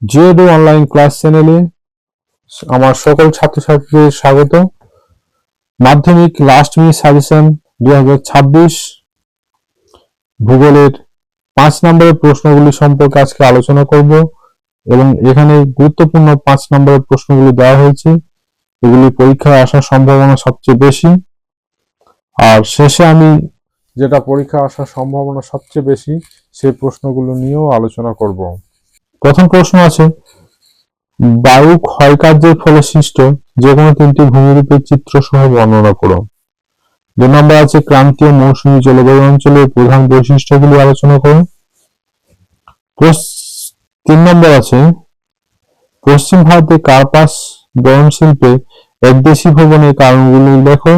GOD online class চ্যানেলে আমার সকল ছাত্রছাত্রীদের স্বাগত। মাধ্যমিক লাস্ট মিনিট সাজেশন 2026 ভূগোলের 5 নম্বরের প্রশ্নগুলি সম্পর্কে আজকে আলোচনা করব এবং এখানে গুরুত্বপূর্ণ 5 নম্বরের প্রশ্নগুলি দেওয়া হয়েছে। এগুলি পরীক্ষায় আসার সম্ভাবনা সবচেয়ে বেশি, আর শেষে আমি যেটা পরীক্ষায় আসার সম্ভাবনা সবচেয়ে বেশি সেই প্রশ্নগুলো নিয়েও আলোচনা করব। প্রথম প্রশ্ন আছে, বায়ু ক্ষয়কার্যের ফলে সৃষ্ট যে কোনো 3টি ভূমিরূপের চিত্র সহ বর্ণনা করো। 2 নম্বর আছে, ক্রান্তীয় মৌসুমী জলবায়ু অঞ্চলের প্রধান বৈশিষ্ট্যগুলি আলোচনা করো। 3 নম্বর আছে, পশ্চিম ভারতে কার্পাস বয়ন শিল্পে একদেশী ভবনের কারণগুলি লেখো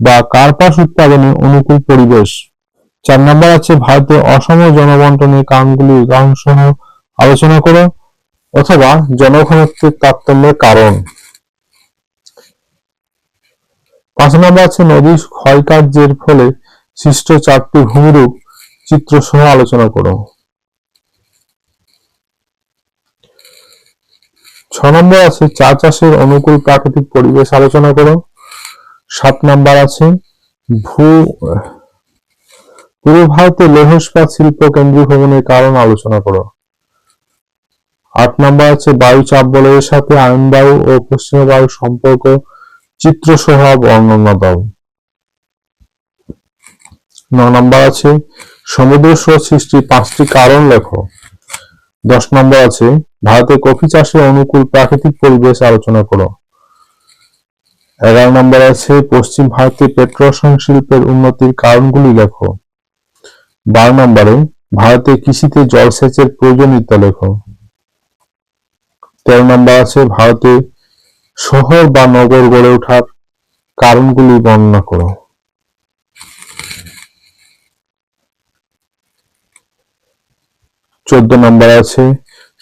বা কার্পাস উৎপাদনে অনুকূল পরিবেশ। 4 নম্বর আছে, ভারতে অসম জনবন্টনের কারণগুলি উদাহরণ সহ আলোচনা করো অথবা জনঘনত্বের তারতম্যের কারণ। 5 নম্বর আছে, নদীর ক্ষয়কার্যের ফলে সৃষ্ট 4টি ভূমিরূপ চিত্র সহ আলোচনা করো। 6 নম্বর আছে, চা চাষের অনুকূল প্রাকৃতিক পরিবেশ আলোচনা করো। 7 নম্বর আছে, পূর্ব ভারতে লৌহ ইস্পাত শিল্প কেন্দ্রীয় ভবনের কারণ আলোচনা করো। 8 নম্বর আছে, বায়ু চাপ বলয়ের সাথে আয়ন বায়ু ও পশ্চিমা বায়ুর সম্পর্ক চিত্র সহ বর্ণনা দাও। 9 নম্বর আছে, সমুদ্র স্রোত সৃষ্টির 5টি কারণ লেখো। 10 নম্বর আছে, ভারতে কফি চাষে অনুকূল প্রাকৃতিক পরিবেশ আলোচনা করো। 11 নম্বর আছে, পশ্চিম ভারতে পেট্রোরসায়ন শিল্পের উন্নতির কারণগুলি লেখো। 12 নম্বরে, ভারতে কৃষিতে জলসেচের প্রয়োজনীয়তা লেখো। 13 নম্বর আছে, ভারতে শহর বা নগর গড়ে ওঠার কারণগুলি বর্ণনা করো। 14 নম্বর আছে,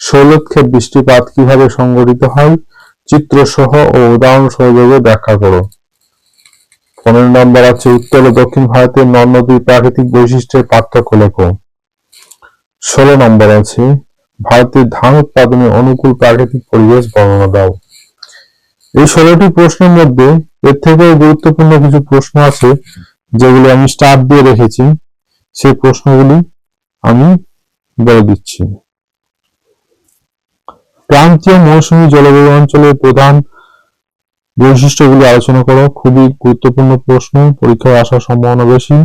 শৈলক্ষেপ বৃষ্টিপাত কিভাবে সংঘটিত হয় চিত্র সহ ও উদাহরণ সহযোগে ব্যাখ্যা করো। 15 নম্বর আছে, উত্তর ও দক্ষিণ ভারতের নদ নদীর প্রাকৃতিক বৈশিষ্ট্যের পার্থক্য লেখো। 16 নম্বর আছে, ভারতের ধান উৎপাদনে অনুকূল প্রাকৃতিক পরিবেশ বর্ণনা দাও। এই 16টি প্রশ্নের মধ্যে এর থেকেও গুরুত্বপূর্ণ কিছু প্রশ্ন আছে যেগুলি আমি স্টার দিয়ে রেখেছি, সেই প্রশ্নগুলি আমি বলে দিচ্ছি। ক্রান্তীয় মৌসুমী জলবায়ু অঞ্চলের প্রধান বৈশিষ্ট্যগুলি আলোচনা করো। খুবই গুরুত্বপূর্ণ প্রশ্ন, পরীক্ষায় আসার সম্ভাবনা বেশি।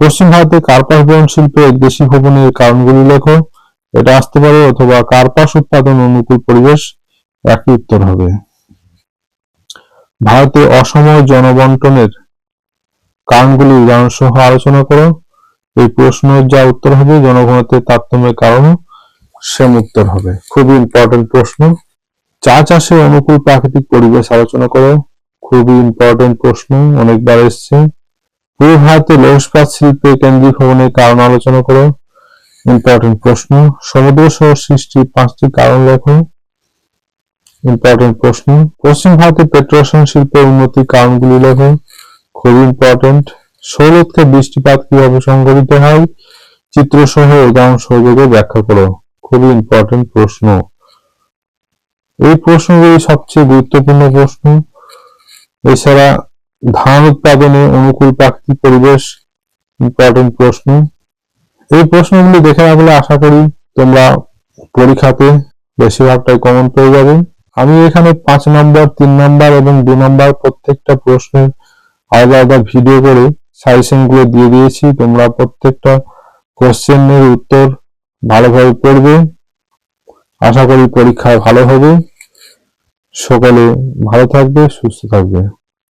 পশ্চিম ভারতে কার্পাস বয়ন শিল্পে একদেশী ভবনের কারণগুলি লেখো, এটা আসতে পারে, অথবা কার্পাস উৎপাদন অনুকূল পরিবেশ, একই উত্তর হবে। ভারতে অসম জনবন্টনের কারণগুলি উদাহরণ সহ আলোচনা করো। এই প্রশ্নের যা উত্তর হবে জনঘনত্বের তারতম্যের কারণ সেম উত্তর হবে। খুবই ইম্পর্টেন্ট প্রশ্ন। চা চাষে অনুকূল প্রাকৃতিক পরিবেশ আলোচনা করো। খুবই ইম্পর্টেন্ট প্রশ্ন, অনেকবার এসছে। পূর্ব ভারতে লৌহ ইস্পাত শিল্পে কেন্দ্রীয় ভবনের কারণ আলোচনা করো। ইম্পর্টেন্ট প্রশ্ন। সমুদ্র স্রোত সৃষ্টির 5টি কারণ লেখো। ইম্পর্টেন্ট প্রশ্ন। পশ্চিম ভারতে পেট্রোরসায়ন শিল্পের উন্নতির কারণগুলি লেখো। খুবই ইম্পর্টেন্ট। শৈলক্ষেপ বৃষ্টিপাত কিভাবে সংঘটিত হয় চিত্র সহ উদাহরণ সহযোগে ব্যাখ্যা করো। খুবই ইম্পর্টেন্ট প্রশ্ন। এই প্রশ্নগুলি সবচেয়ে গুরুত্বপূর্ণ প্রশ্ন। এছাড়া ধান উৎপাদনে অনুকূল প্রাকৃতিক পরিবেশ, ইম্পর্টেন্ট প্রশ্ন। এই প্রশ্নগুলি দেখে রাখলে আশা করি তোমরা পরীক্ষাতে বেশিরভাগটাই কমন পেয়ে যাবে। আমি এখানে 5 নম্বর, 3 নম্বর এবং 2 নম্বর প্রত্যেকটা প্রশ্নের আলাদা আলাদা ভিডিও করে সাজেশনগুলো দিয়ে দিয়েছি। তোমরা প্রত্যেকটা কোশ্চেনের উত্তর ভালোভাবে পড়বে, আশা করি পরীক্ষায় ভালো হবে। সকলে ভালো থাকবে, সুস্থ থাকবে।